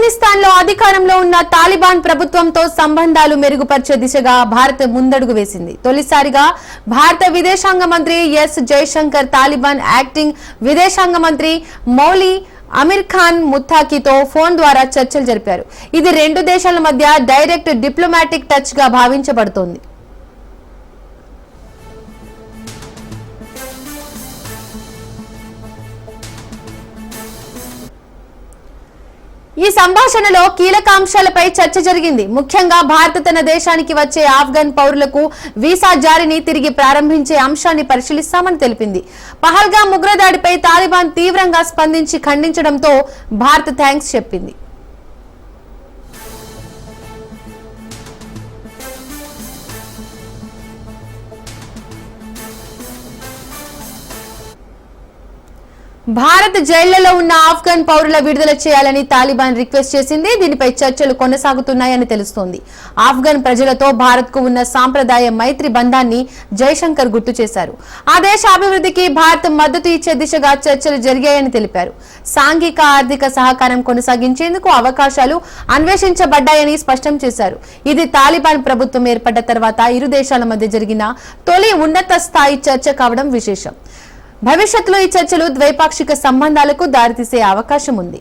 ఆఫ్ఘనిస్తాన్లో అధికారంలో ఉన్న తాలిబాన్ ప్రభుత్వంతో సంబంధాలు మెరుగుపరిచే దిశగా భారత్ ముందడుగు వేసింది. తొలిసారిగా భారత విదేశాంగ మంత్రి ఎస్ జయశంకర్ తాలిబాన్ యాక్టింగ్ విదేశాంగ మంత్రి మౌలి అమీర్ ఖాన్ ముత్తాకితో ఫోన్ ద్వారా చర్చలు జరిపారు. ఇది రెండు దేశాల మధ్య డైరెక్ట్ డిప్లొమాటిక్ టచ్ గా భావించబడుతోంది. ఈ సంభాషణలో కీలక అంశాలపై చర్చ జరిగింది. ముఖ్యంగా భారత్ తన దేశానికి వచ్చే ఆఫ్ఘన్ పౌరులకు వీసా జారీని తిరిగి ప్రారంభించే అంశాన్ని పరిశీలిస్తామని తెలిపింది. పహల్గామ్ ఉగ్రదాడిపై తాలిబాన్ తీవ్రంగా స్పందించి ఖండించడంతో భారత్ థాంక్స్ చెప్పింది. భారత్ జైళ్లలో ఉన్న ఆఫ్ఘన్ పౌరుల విడుదల చేయాలని తాలిబాన్ రిక్వెస్ట్ చేసింది. దీనిపై చర్చలు కొనసాగుతున్నాయని తెలుస్తోంది. ఆఫ్ఘన్ ప్రజలతో భారత్ కు ఉన్న సాంప్రదాయ మైత్రి బంధాన్ని జయశంకర్ గుర్తు చేశారు. ఆ దేశ అభివృద్ధికి భారత్ మద్దతు ఇచ్చే దిశగా చర్చలు జరిగాయని తెలిపారు. సాంఘిక ఆర్థిక సహకారం కొనసాగించేందుకు అవకాశాలు అన్వేషించబడ్డాయని స్పష్టం చేశారు. ఇది తాలిబాన్ ప్రభుత్వం ఏర్పడ్డ తర్వాత ఇరు దేశాల మధ్య జరిగిన తొలి ఉన్నత స్థాయి చర్చ కావడం విశేషం. భవిష్యత్తులో ఈ చర్చలు ద్వైపాక్షిక సంబంధాలకు దారితీసే అవకాశం ఉంది.